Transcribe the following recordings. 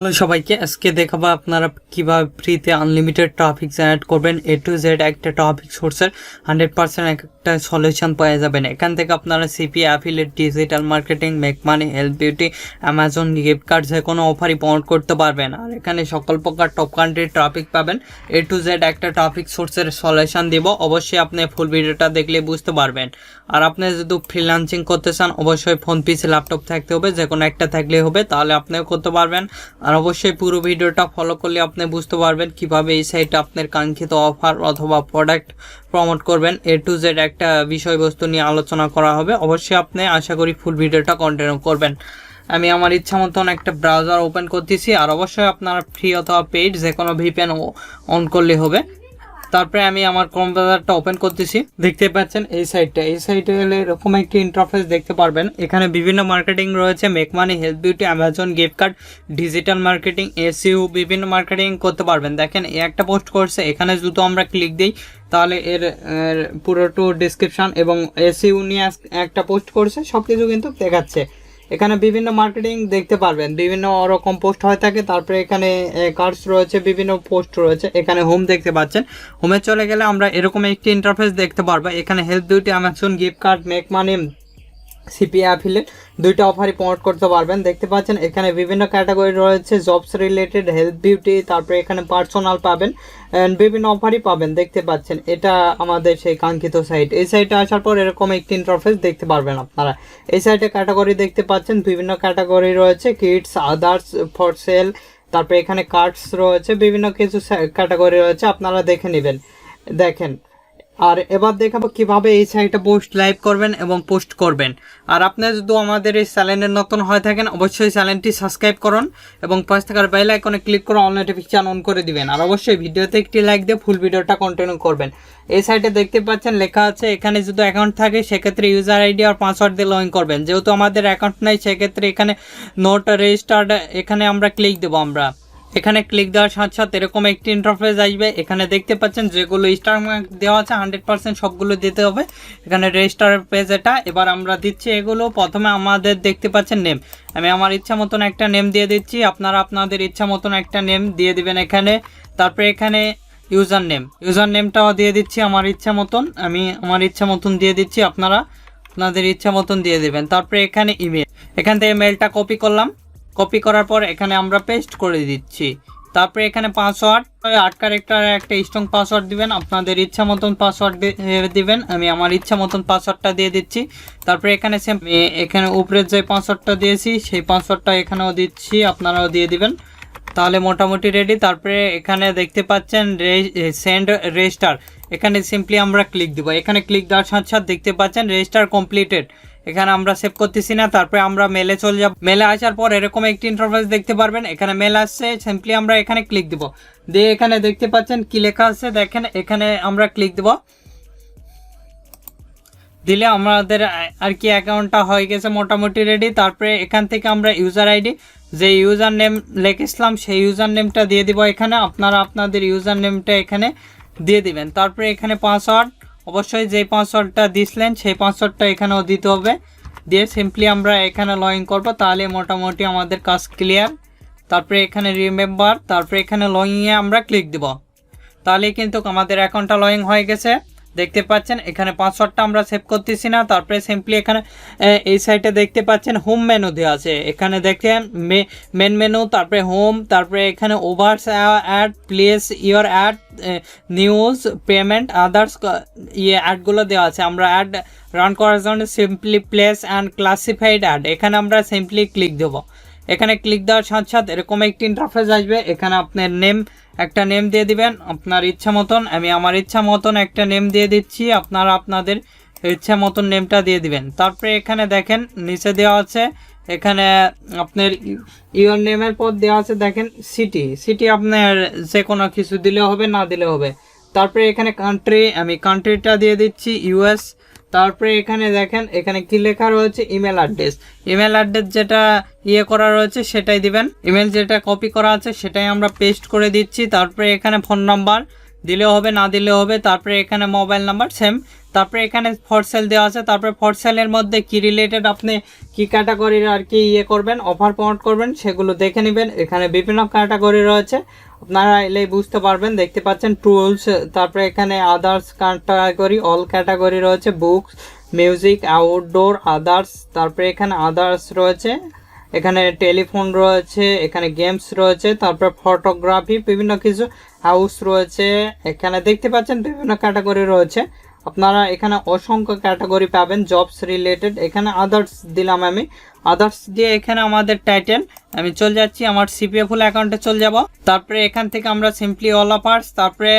Hello সবাইকে, আজকে দেখাবো আপনারা কিভাবে ফ্রিতে আনলিমিটেড টপিক জেনারেট করবেন। A to Z একটা টপিক সোর্সের 100% একটা সলিউশন পেয়ে যাবেন। এখান থেকে আপনারা CPA, affiliate, digital marketing, make money, health, beauty, Amazon gift card যে কোনো অফারই প্রমোট করতে পারবেন। আর এখানে সকল প্রকার টপ কান্ট্রির টপিক পাবেন। A to Z একটা টপিক সোর্সের সলিউশন দিব। অবশ্যই আপনি ফুল ভিডিওটা দেখলে বুঝতে পারবেন। আর আপনি যদি ফ্রিল্যান্সিং করতে চান অবশ্যই ফোন, পিসি, ল্যাপটপ থাকতে হবে, যে কোনো একটা থাকলেই হবে, তাহলে আপনিও করতে পারবেন। আর অবশ্যই পুরো ভিডিওটা ফলো করলে আপনি বুঝতে পারবেন কিভাবে এই সাইটে আপনার কাঙ্ক্ষিত অফার অথবা প্রোডাক্ট প্রমোট করবেন। A to Z একটা বিষয়বস্তু নিয়ে আলোচনা করা হবে। অবশ্যই আপনি আশা করি ফুল ভিডিওটা কন্টিনিউ করবেন। আমি আমার ইচ্ছা মতন একটা ব্রাউজার ওপেন করতেছি। আর অবশ্যই আপনারা ফ্রি অথবা পেইড যে কোনো VPN অন করলে হবে। তারপরে আমি আমার ক্রোম ব্রাউজারটা ওপেন করতেছি। দেখতে পাচ্ছেন এই সাইটে গেলে এরকম একটি ইন্টারফেস দেখতে পারবেন। এখানে বিভিন্ন মার্কেটিং রয়েছে, make money, health, beauty, Amazon gift card, digital marketing, SEO, বিভিন্ন মার্কেটিং করতে পারবেন। দেখেন এই একটা পোস্ট করছে, এখানে যদি আমরা ক্লিক দিই তাহলে এর পুরোটো ডিসক্রিপশন এবং SEO নিয়ে একটা পোস্ট করছে, সব কিছু কিন্তু দেখাচ্ছে। এখানে বিভিন্ন মার্কেটিং দেখতে পারবেন, বিভিন্ন রকম পোস্ট হয়ে থাকে। তারপরে এখানে কার্ডস রয়েছে, বিভিন্ন পোস্ট রয়েছে। এখানে হোম দেখতে পাচ্ছেন। হোমে চলে গেলে আমরা এরকম একটি ইন্টারফেস দেখতে পারবো। এখানে health, beauty, Amazon gift card, make money, CPA, affiliate দুইটা অফারই প্রমোট করতে পারবেন। দেখতে পাচ্ছেন এখানে বিভিন্ন ক্যাটাগরি রয়েছে, জবস রিলেটেড, হেলথ, বিউটি, তারপরে এখানে পার্সোনাল পাবেন, বিভিন্ন অফারই পাবেন। দেখতে পাচ্ছেন এটা আমাদের সেই কাঙ্ক্ষিত সাইট। এই সাইটে আসার পর এরকম একটি ইন্টারফেস দেখতে পারবেন আপনারা। এই সাইটে ক্যাটাগরি দেখতে পাচ্ছেন, বিভিন্ন ক্যাটাগরি রয়েছে, কিডস, আদার্স, ফর সেল, তারপরে এখানে কার্ডস রয়েছে, বিভিন্ন কিছু ক্যাটাগরি রয়েছে, আপনারা দেখে নেবেন। দেখেন, আর এবার দেখাবো কিভাবে এই সাইটে পোস্ট লাইভ করবেন এবং পোস্ট করবেন। আর আপনি যদি আমাদের এই চ্যানেলের নতুন হয়ে থাকেন অবশ্যই চ্যানেলটি সাবস্ক্রাইব করুন এবং পাশে থাকার বেল আইকনে ক্লিক করে অল নোটিফিকেশন অন করে দিবেন। আর অবশ্যই ভিডিওতে একটি লাইক দিয়ে ফুল ভিডিওটা কন্টিনিউ করবেন। এই সাইটে দেখতে পাচ্ছেন লেখা আছে, এখানে যদি অ্যাকাউন্ট থাকে সেক্ষেত্রে ইউজার আইডি আর পাসওয়ার্ড দিয়ে লগ ইন করবেন। যেহেতু আমাদের অ্যাকাউন্ট নাই সেক্ষেত্রে এখানে নোট রেজিস্টার্ড, এখানে আমরা ক্লিক দেবো। আমরা এখানে ক্লিক দেওয়ার সাথে সাথে এরকম একটি ইন্টারফেস আসবে। এখানে দেখতে পাচ্ছেন যেগুলো স্টার মার্ক দেওয়া আছে 100% সবগুলো দিতে হবে। এখানে রেজিস্টার পেজ এটা। এবার আমরা দিচ্ছি এগুলো। প্রথমে আমাদের দেখতে পাচ্ছেন নেম, আমি আমার ইচ্ছা মতন একটা নেম দিয়ে দিচ্ছি। আপনারা আপনাদের ইচ্ছা মতন একটা নেম দিয়ে দিবেন এখানে। তারপরে এখানে ইউজার নেমটাও দিয়ে দিচ্ছি আমার ইচ্ছা মতন, আমি আমার ইচ্ছা মতন দিয়ে দিচ্ছি। আপনারা আপনাদের ইচ্ছা মতন দিয়ে দিবেন। তারপরে এখানে ইমেল, এখান থেকে মেলটা কপি করলাম। কপি করার পর এখানে আমরা পেস্ট করে দিচ্ছি। তারপরে এখানে পাসওয়ার্ড 8 ক্যারেক্টার একটা স্ট্রং পাসওয়ার্ড দিবেন, আপনাদের ইচ্ছা মতন পাসওয়ার্ড দিবেন। আমি আমার ইচ্ছা মতন পাসওয়ার্ডটা দিয়ে দিচ্ছি। তারপরে এখানে এখানে উপরে যে পাসওয়ার্ডটা দিয়েছি সেই পাসওয়ার্ডটা এখানেও দিচ্ছি, আপনারাও দিয়ে দিবেন। তাহলে মোটামুটি রেডি। তারপরে এখানে দেখতে পাচ্ছেন সেন্ড রেজিস্টার, এখানে সিম্পলি আমরা ক্লিক দিব। এখানে ক্লিক দেওয়ার সাথে সাথে দেখতে পাচ্ছেন রেজিস্টার কমপ্লিটেড। এখানে আমরা সেভ করতেছি না। তারপরে আমরা মেলে চলে যাব। মেলে আসার পর এরকম একটি ইন্টারফেস দেখতে পারবেন। এখানে মেল আসছে, সিম্পলি আমরা এখানে ক্লিক দিব। দিয়ে এখানে দেখতে পাচ্ছেন কি লেখা আছে, দেখেন এখানে আমরা ক্লিক দেব। দিলে আমাদের আর কি অ্যাকাউন্টটা হয়ে গেছে মোটামুটি রেডি। তারপরে এখান থেকে আমরা ইউজার আইডি, যে ইউজার নেম লিখেছিলাম সেই ইউজার নেমটা দিয়ে দিব এখানে। আপনারা আপনাদের ইউজার নেমটা এখানে দিয়ে দিবেন। তারপরে এখানে পাসওয়ার্ড, অবশ্যই যে পাসওয়ার্ডটা দিছিলেন সেই পাসওয়ার্ডটা এখানেও দিতে হবে। দিয়ে সিম্পলি আমরা এখানে লগ ইন করবো, তাহলে মোটামুটি আমাদের কাজ ক্লিয়ার। তারপরে এখানে রিমেম্বার, তারপরে এখানে লগ ইনে আমরা ক্লিক দিব। তাহলে কিন্তু আমাদের অ্যাকাউন্টটা লগ ইন হয়ে গেছে। দেখতে পাচ্ছেন এখানে পাসওয়ার্ডটা আমরা সেভ করতেছি না। তারপরে সিম্পলি এখানে এই সাইটে দেখতে পাচ্ছেন হোম মেনু দেওয়া আছে। এখানে দেখেন মেন মেনু, তারপরে হোম, তারপরে এখানে offers ad, place your ad, news, payment, others অ্যাডগুলো দেওয়া আছে। আমরা অ্যাড রান করার জন্য simply place and classified ad, এখানে আমরা সিম্পলি ক্লিক দেবো। এখানে ক্লিক দেওয়ার সাথে সাথে এরকম একটি ইন্টারফেস আসবে। এখানে আপনার একটা নেম দিয়ে দিবেন আপনার ইচ্ছা মতন। আমি আমার ইচ্ছা মতন একটা নেম দিয়ে দিচ্ছি, আপনারা আপনাদের ইচ্ছা মতন নেমটা দিয়ে দিবেন। তারপরে এখানে দেখেন নিচে দেওয়া আছে, এখানে আপনার ইওর নেমের পর দেওয়া আছে দেখেন সিটি আপনার যে কোনো কিছু দিলে হবে, না দিলে হবে। তারপরে এখানে কান্ট্রি, আমি কান্ট্রিটা দিয়ে দিচ্ছি US। তারপরে এখানে দেখেন এখানে কি লেখা রয়েছে, ইমেল অ্যাড্রেস যেটা করা রয়েছে সেটাই দিবেন। ইমেল যেটা কপি করা আছে সেটাই আমরা পেস্ট করে দিচ্ছি। তারপরে এখানে ফোন নাম্বার, দিলেও হবে না দিলেও হবে। তারপরে এখানে মোবাইল নাম্বার সেম। তারপরে এখানে ফর সেল দেওয়া আছে। তারপরে ফর সেলের মধ্যে কি রিলেটেড আপনি কি ক্যাটাগরির আর কি করবেন, অফার প্রমোট করবেন সেগুলো দেখে নেবেন। এখানে বিভিন্ন ক্যাটাগরি রয়েছে, আপনারা এলেই বুঝতে পারবেন। দেখতে পাচ্ছেন টুলস, তারপরে এখানে আদার্স ক্যাটাগরি, অল ক্যাটাগরি রয়েছে, বুকস, মিউজিক, আউটডোর, আদার্স। তারপরে এখানে আদার্স রয়েছে, এখানে টেলিফোন রয়েছে, এখানে গেমস রয়েছে, তারপরে ফটোগ্রাফি, বিভিন্ন কিছু হাউস রয়েছে। এখানে দেখতে পাচ্ছেন বিভিন্ন ক্যাটাগরি রয়েছে, আপনারা এখানে অসংখ্য ক্যাটাগরি পাবেন জবস রিলেটেড। এখানে আদার্স দিলাম আমি, আদার্স দিয়ে এখানে আমাদের টাইটেল আমি চলে যাচ্ছি, আমার সিপিএ ফুল অ্যাকাউন্টে চলে যাব। তারপরে এখান থেকে আমরা সিম্পলি অল অফার্স, তারপরে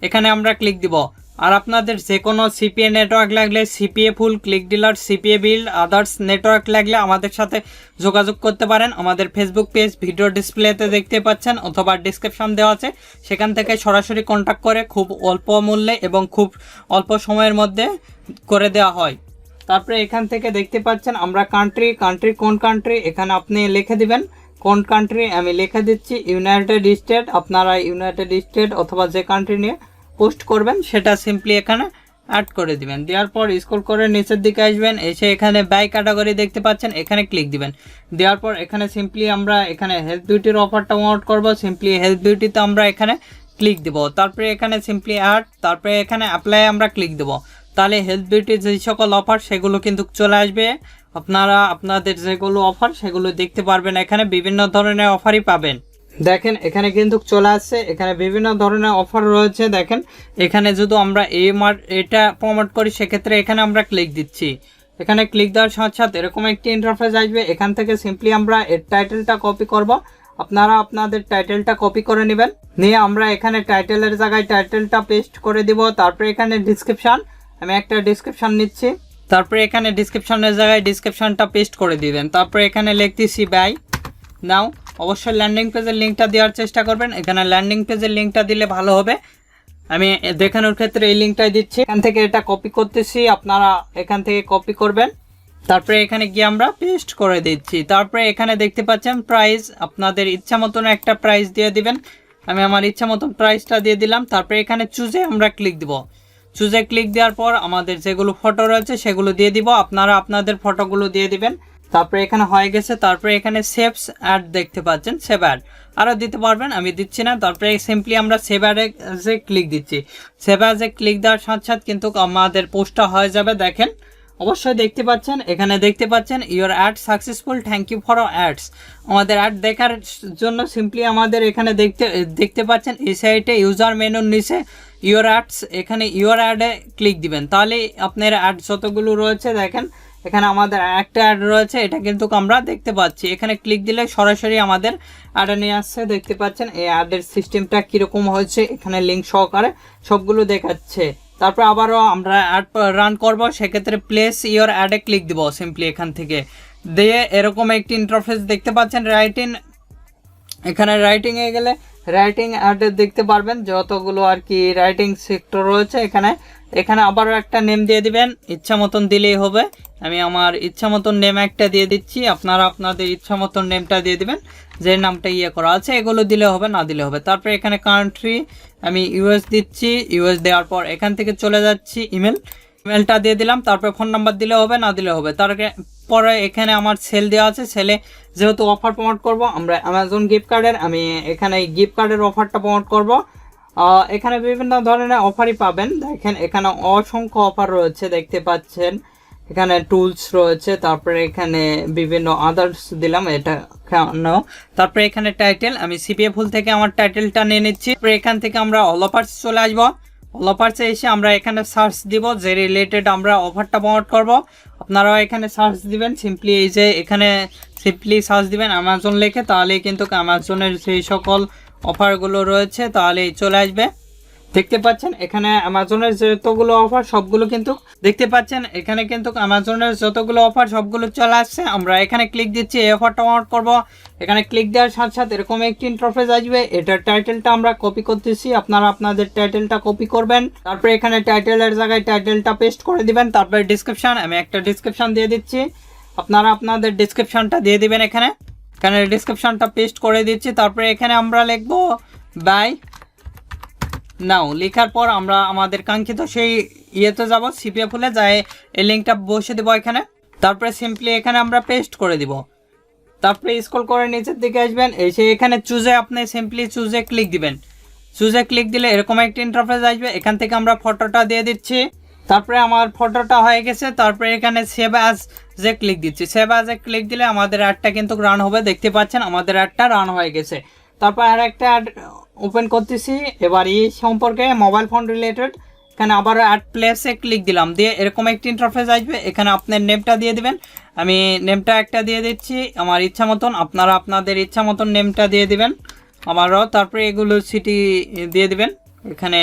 এখানে আমরা ক্লিক দিব। আর আপনাদের যে কোনো সিপিএ নেটওয়ার্ক লাগলে, CPA full, click dealer, CPA বিল, আদার্স নেটওয়ার্ক লাগলে আমাদের সাথে যোগাযোগ করতে পারেন। আমাদের ফেসবুক পেজ ভিডিও ডিসপ্লেতে দেখতে পাচ্ছেন অথবা ডিসক্রিপশন দেওয়া আছে, সেখান থেকে সরাসরি কন্ট্যাক্ট করে খুব অল্প মূল্যে এবং খুব অল্প সময়ের মধ্যে করে দেওয়া হয়। তারপরে এখান থেকে দেখতে পাচ্ছেন আমরা কান্ট্রি কোন কান্ট্রি এখানে আপনি লিখে দিবেন কোন কান্ট্রি। আমি লিখে দিচ্ছি ইউনাইটেড স্টেট। আপনারা ইউনাইটেড স্টেট অথবা যে কান্ট্রি নিয়ে পোস্ট করবেন সেটা সিম্পলি এখানে অ্যাড করে দিবেন। দেওয়ার পর স্ক্রল করে নিচের দিকে আসবেন, এসে এখানে বাই ক্যাটাগরি দেখতে পাচ্ছেন, এখানে ক্লিক দিবেন। দেওয়ার পর এখানে সিম্পলি আমরা এখানে হেলথ বিউটির অফারটা প্রমোট করব, সিম্পলি হেলথ বিউটিতে আমরা এখানে ক্লিক দেব। তারপরে এখানে সিম্পলি অ্যাড, তারপরে এখানে অ্যাপ্লাই আমরা ক্লিক দেব। তাহলে হেলথ বিউটির যে সকল অফার সেগুলো কিন্তু চলে আসবে। আপনারা আপনাদের যেগুলো অফার সেগুলো দেখতে পারবেন, এখানে বিভিন্ন ধরনের অফারই পাবেন। দেখেন এখানে কিন্তু চলে আসছে, এখানে বিভিন্ন ধরনের অফার রয়েছে। দেখেন এখানে যদি আমরা এটা প্রমোট করি সেক্ষেত্রে এখানে আমরা ক্লিক দিচ্ছি। এখানে ক্লিক দেওয়ার সাথে সাথে এরকম একটি ইন্টারফেস আসবে। এখান থেকে সিম্পলি আমরা এর টাইটেলটা কপি করব। আপনারা আপনাদের টাইটেলটা কপি করে নেবেন, নিয়ে আমরা এখানে টাইটেলের জায়গায় টাইটেলটা পেস্ট করে দিব। তারপরে এখানে ডিসক্রিপশন, আমি একটা ডিসক্রিপশন নিচ্ছি। তারপরে এখানে ডিসক্রিপশনের জায়গায় ডিসক্রিপশনটা পেস্ট করে দিবেন। তারপরে এখানে লিখতেছি বাই নাও। অবশ্যই ল্যান্ডিং পেজের লিঙ্কটা দেওয়ার চেষ্টা করবেন, এখানে ল্যান্ডিং পেজের লিঙ্কটা দিলে ভালো হবে। আমি দেখানোর ক্ষেত্রে এই লিঙ্কটাই দিচ্ছি। এখান থেকে এটা কপি করতেছি, আপনারা এখান থেকে কপি করবেন। তারপরে এখানে গিয়ে আমরা পেস্ট করে দিচ্ছি। তারপরে এখানে দেখতে পাচ্ছেন প্রাইস, আপনাদের ইচ্ছা মতন একটা প্রাইস দিয়ে দিবেন। আমি আমার ইচ্ছা মতন প্রাইসটা দিয়ে দিলাম। তারপরে এখানে চুজে আমরা ক্লিক দিব। চুজে ক্লিক দেওয়ার পর আমাদের যেগুলো ফটো রয়েছে সেগুলো দিয়ে দিব, আপনারা আপনাদের ফটোগুলো দিয়ে দিবেন। তারপরে এখানে হয়ে গেছে। তারপরে এখানে সেভস অ্যাড দেখতে পাচ্ছেন, সেভ অ্যাড আরও দিতে পারবেন, আমি দিচ্ছি না। তারপরে সিম্পলি আমরা সেভ অ্যাডে ক্লিক দিচ্ছি। সেভ অ্যাডে ক্লিক দেওয়ার সাথে সাথে কিন্তু আমাদের পোস্টটা হয়ে যাবে। দেখেন অবশ্যই দেখতে পাচ্ছেন, এখানে দেখতে পাচ্ছেন your ad successful, thank you for ads. আমাদের অ্যাড দেখার জন্য সিম্পলি আমাদের এখানে দেখতে পাচ্ছেন এই সাইটে ইউজার মেনুর নিচে ইউর অ্যাডস, এখানে ইউর অ্যাডে ক্লিক দিবেন। তাহলে আপনার অ্যাড যতগুলো রয়েছে দেখেন এখানে আমাদের একটা অ্যাড রয়েছে, এটা কিন্তু আমরা দেখতে পাচ্ছি। এখানে ক্লিক দিলে সরাসরি আমাদের অ্যাডে নিয়ে আসছে। দেখতে পাচ্ছেন এই অ্যাডের সিস্টেমটা কীরকম হয়েছে, এখানে লিঙ্ক সহকারে সবগুলো দেখাচ্ছে। তারপর আবারও আমরা অ্যাড রান করব, সেক্ষেত্রে প্লেস ইওর অ্যাডে ক্লিক দিব সিম্পলি এখান থেকে দিয়ে এরকম একটি ইন্টারফেস দেখতে পাচ্ছেন। এখানে রাইটিংয়ে গেলে রাইটিং অ্যাডে দেখতে পারবেন যতগুলো আর কি রাইটিং সেক্টর রয়েছে। এখানে আবারও একটা নেম দিয়ে দিবেন, ইচ্ছা মতন দিলেই হবে। আমি আমার ইচ্ছা মতন নেম একটা দিয়ে দিচ্ছি, আপনারা আপনাদের ইচ্ছা মতন নেমটা দিয়ে দিবেন, যে নামটা করা আছে এগুলো দিলে হবে না দিলে হবে। তারপরে এখানে কান্ট্রি আমি ইউএস দিচ্ছি, ইউএস দেওয়ার পর এখান থেকে চলে যাচ্ছি ইমেলটা দিয়ে দিলাম। তারপরে ফোন নাম্বার দিলে হবে না দিলে হবে। তারপরে এখানে আমার সেল দেওয়া আছে, সেলে যেহেতু অফার প্রমোট করব আমরা অ্যামাজন গিফট কার্ডের, আমি এখানে গিফট কার্ডের অফারটা প্রমোট করব। এখানে বিভিন্ন ধরনের অফারই পাবেন। দেখেন এখানে অসংখ্য অফার রয়েছে দেখতে পাচ্ছেন, এখানে টুলস রয়েছে, তারপরে এখানে বিভিন্ন আদার্স দিলাম এটা কেন। তারপরে এখানে টাইটেল, আমি সিপিএ ফুল থেকে আমার টাইটেলটা নিয়ে নিচ্ছি। তারপরে এখান থেকে আমরা অল অফার্স চলে আসবো। অল অফার্সে এসে আমরা এখানে সার্চ দিব যে রিলেটেড আমরা অফারটা প্রমোট করব। আপনারাও এখানে সার্চ দিবেন সিম্পলি, এই যে এখানে সিম্পলি সার্চ দিবেন অ্যামাজন লিখে, তাহলেই কিন্তু অ্যামাজনের সেই সকল অফারগুলো রয়েছে তাহলেই চলে আসবে। দেখতে পাচ্ছেন এখানে অ্যামাজনের যতগুলো অফার সবগুলো কিন্তু দেখতে পাচ্ছেন, এখানে কিন্তু অ্যামাজনের যতগুলো অফার সবগুলো চলে আসছে। আমরা এখানে ক্লিক দিচ্ছি, এই অফারটা প্রমোট করব। এখানে ক্লিক দেওয়ার সাথে সাথে এরকম একটি ইন্টারফেস আসবে, এটার টাইটেলটা আমরা কপি করতেছি, আপনারা আপনাদের টাইটেলটা কপি করবেন। তারপরে এখানে টাইটেলের জায়গায় টাইটেলটা পেস্ট করে দিবেন। তারপরে ডিসক্রিপশন, আমি একটা ডিসক্রিপশন দিয়ে দিচ্ছি, আপনারা আপনাদের ডিসক্রিপশনটা দিয়ে দিবেন। এখানে ডিসক্রিপশনটা পেস্ট করে দিচ্ছি। তারপরে এখানে আমরা লিখবো বাই নাও লেখার পর আমরা আমাদের কাঙ্ক্ষিত সেই ইয়েতে যাব, সিপিএ ফুলে যাই এই লিঙ্কটা বসে দেবো এখানে। তারপরে সিম্পলি এখানে আমরা পেস্ট করে দিব। তারপরে স্ক্রল করে নিচের দিকে আসবেন, এসে এখানে চুজে আপনি সিম্পলি চুজে ক্লিক দিবেন। চুজে ক্লিক দিলে এরকম একটা ইন্টারফেস আসবে, এখান থেকে আমরা ফটোটা দিয়ে দিচ্ছি। তারপরে আমার ফটোটা হয়ে গেছে, তারপরে এখানে সেভ অ্যাজ যে ক্লিক দিচ্ছি। সেভ অ্যাজে ক্লিক দিলে আমাদের অ্যাডটা কিন্তু রান হবে, দেখতে পাচ্ছেন আমাদের অ্যাডটা রান হয়ে গেছে। তারপর আর একটা অ্যাড ওপেন করতেছি, এবার এই সম্পর্কে মোবাইল ফোন রিলেটেড। এখানে আবার অ্যাড প্লেসে ক্লিক দিলাম, দিয়ে এরকম একটি ইন্টারফেস আসবে, এখানে আপনার নেমটা দিয়ে দিবেন। আমি নেমটা একটা দিয়ে দিচ্ছি আমার ইচ্ছা মতন, আপনারা আপনাদের ইচ্ছা মতন নেমটা দিয়ে দিবেন আমারও। তারপরে এগুলো সিটি দিয়ে দিবেন, এখানে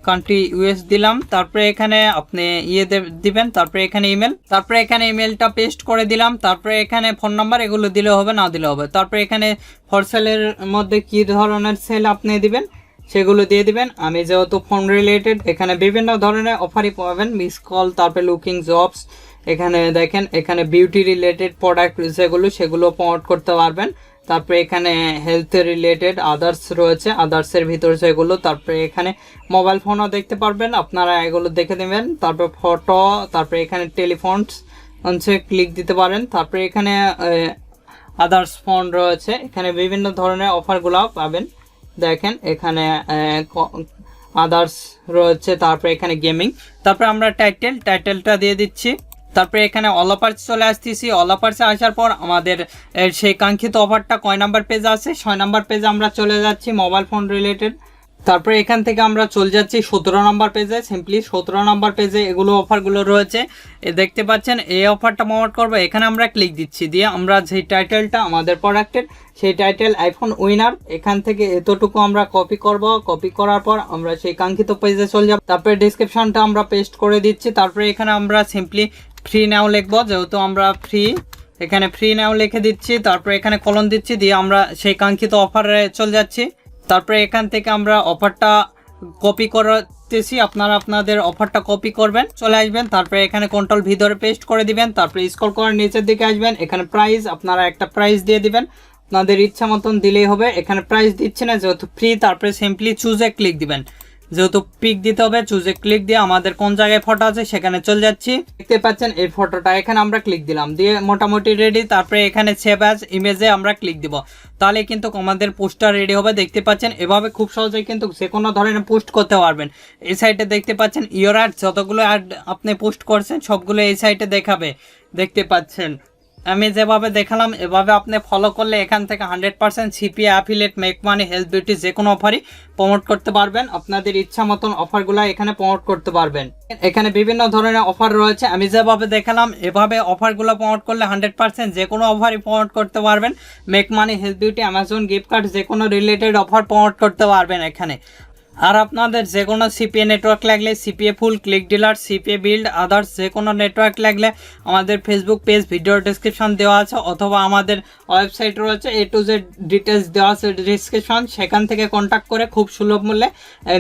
কান্ট্রি ইউএস দিলাম। তারপরে এখানে আপনি ইয়ে দিবেন, তারপরে এখানে ইমেল, তারপরে এখানে ইমেলটা পেস্ট করে দিলাম। তারপরে এখানে ফোন নাম্বার, এগুলো দিলে হবে না দিলে হবে। তারপরে এখানে ফর সেলের মধ্যে কি ধরনের সেল আপনি দিবেন সেগুলো দিয়ে দিবেন। আমি যেহেতু ফোন রিলেটেড, এখানে বিভিন্ন ধরনের অফারই পাবেন, মিস কল, তারপরে লুকিং জবস, এখানে দেখেন এখানে বিউটি রিলেটেড প্রোডাক্ট যেগুলো সেগুলো প্রমোট করতে পারবেন। তারপরে এখানে হেলথ রিলেটেড আদার্স রয়েছে, আদার্সের ভিতরে সেগুলো। তারপরে এখানে মোবাইল ফোনও দেখতে পারবেন, আপনারা এগুলো দেখে নেবেন। তারপরে ফটো, তারপরে এখানে টেলিফোনস হচ্ছে ক্লিক দিতে পারেন। তারপরে এখানে আদার্স ফোন রয়েছে, এখানে বিভিন্ন ধরনের অফারগুলো পাবেন। দেখেন এখানে আদার্স রয়েছে, তারপরে এখানে গেমিং। তারপরে আমরা টাইটেলটা দিয়ে দিচ্ছি। তারপরে এখানে অল অফার্স চলে আসতেছি। অল অফার্সে আসার পর আমাদের সেই কাঙ্ক্ষিত অফারটা কয় নাম্বার পেজ আছে, 6 নাম্বার পেজে আমরা চলে যাচ্ছি মোবাইল ফোন রিলেটেড। তারপরে এখান থেকে আমরা চলে যাচ্ছি 17 নাম্বার পেজে। সিম্পলি 17 নাম্বার পেজে এগুলো অফারগুলো রয়েছে, দেখতে পাচ্ছেন। এই অফারটা প্রমোট করবো, এখানে আমরা ক্লিক দিচ্ছি, দিয়ে আমরা যেই টাইটেলটা আমাদের প্রোডাক্টের সেই টাইটেল আইফোন উইনার, এখান থেকে এতটুকু আমরা কপি করব। কপি করার পর আমরা সেই কাঙ্ক্ষিত পেজে চলে যাব। তারপরে ডিসক্রিপশনটা আমরা পেস্ট করে দিচ্ছি। তারপরে এখানে আমরা সিম্পলি ফ্রি নাও লিখবো, যেহেতু আমরা ফ্রি, এখানে ফ্রি নাও লিখে দিচ্ছি। তারপরে এখানে কলন দিচ্ছি, দিয়ে আমরা সেই কাঙ্ক্ষিত অফারে চলে যাচ্ছি। তারপরে এখান থেকে আমরা অফারটা কপি করতেছি, আপনারা আপনাদের অফারটা কপি করবেন, চলে আসবেন। তারপরে এখানে কন্ট্রোল ভি ধরে পেস্ট করে দিবেন। তারপরে স্ক্রল করে নিচের দিকে আসবেন, এখানে প্রাইস, আপনারা একটা প্রাইস দিয়ে দিবেন, আপনাদের ইচ্ছা মতন দিলেই হবে। এখানে প্রাইস দিচ্ছে না যেহেতু ফ্রি, তারপরে সিম্পলি চুজে ক্লিক দিবেন, যেহেতু পিক দিতে হবে। চুজে ক্লিক দিয়ে আমাদের কোন জায়গায় ফটো আছে সেখানে চলে যাচ্ছি, দেখতে পাচ্ছেন এই ফটোটা, এখানে আমরা ক্লিক দিলাম, দিয়ে মোটামুটি রেডি। তারপরে এখানে সেভ অ্যাজ ইমেজে আমরা ক্লিক দিব, তাহলে কিন্তু আমাদের পোস্টটা রেডি হবে। দেখতে পাচ্ছেন এভাবে খুব সহজেই কিন্তু যে কোনো ধরনের পোস্ট করতে পারবেন। এই সাইটে দেখতে পাচ্ছেন ইওর অ্যাড, যতগুলো অ্যাড আপনি পোস্ট করছেন সবগুলো এই সাইটে দেখাবে, দেখতে পাচ্ছেন। আমি যেভাবে দেখালাম এভাবে আপনি ফলো করলে এখান থেকে 100% CPA, affiliate, make money, health, beauty যে কোনো অফারই প্রমোট করতে পারবেন। আপনাদের ইচ্ছা মতন অফারগুলো এখানে প্রমোট করতে পারবেন। এখানে বিভিন্ন ধরনের অফার রয়েছে, আমি যেভাবে দেখালাম এভাবে অফারগুলো প্রমোট করলে 100% যে কোনো অফারই প্রমোট করতে পারবেন। Make money, health, beauty, Amazon gift card যে কোনো রিলেটেড অফার প্রমোট করতে পারবেন এখানে। আর আপনাদের যে কোনো সিপিএ নেটওয়ার্ক লাগলে, CPA full, click dealer, CPA build, others যে কোনো নেটওয়ার্ক লাগলে আমাদের ফেসবুক পেজ ভিডিও ডেসক্রিপশন দেওয়া আছে, অথবা আমাদের ওয়েবসাইট রয়েছে A to Z ডিটেলস দেওয়া আছে ডিসক্রিপশন, সেখান থেকে কন্ট্যাক্ট করে খুব সুলভ মূল্যে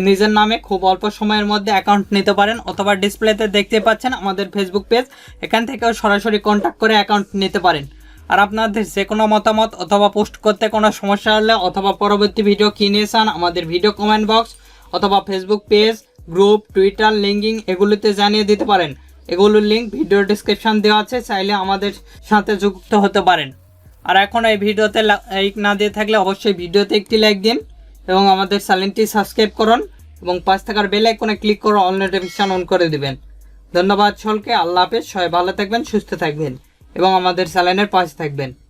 নিজের নামে খুব অল্প সময়ের মধ্যে অ্যাকাউন্ট নিতে পারেন। অথবা ডিসপ্লেতে দেখতে পাচ্ছেন আমাদের ফেসবুক পেজ, এখান থেকেও সরাসরি কন্ট্যাক্ট করে অ্যাকাউন্ট নিতে পারেন। আর আপনাদের যে কোনো মতামত অথবা পোস্ট করতে কোনো সমস্যা হলে, অথবা পরবর্তী ভিডিও কী নিয়ে চান, আমাদের ভিডিও কমেন্ট বক্স অথবা Facebook page, group, Twitter linking এগুলিতে জানিয়ে দিতে পারেন। এগুলোর লিঙ্ক ভিডিও ডিসক্রিপশন দেওয়া আছে, চাইলে আমাদের সাথে যুক্ত হতে পারেন। আর এখন এই ভিডিওতে লাইক না দিয়ে থাকলে অবশ্যই ভিডিওতে একটি লাইক দিন এবং আমাদের চ্যানেলটি সাবস্ক্রাইব করুন এবং পাশ থাকার বেল আইকনে ক্লিক করে অল নোটিফিকেশন অন করে দিবেন। ধন্যবাদ সকলকে, আল্লাহ হাফেজ, সবাই ভালো থাকবেন, সুস্থ থাকবেন এবং আমাদের চ্যানেলের পাশে থাকবেন।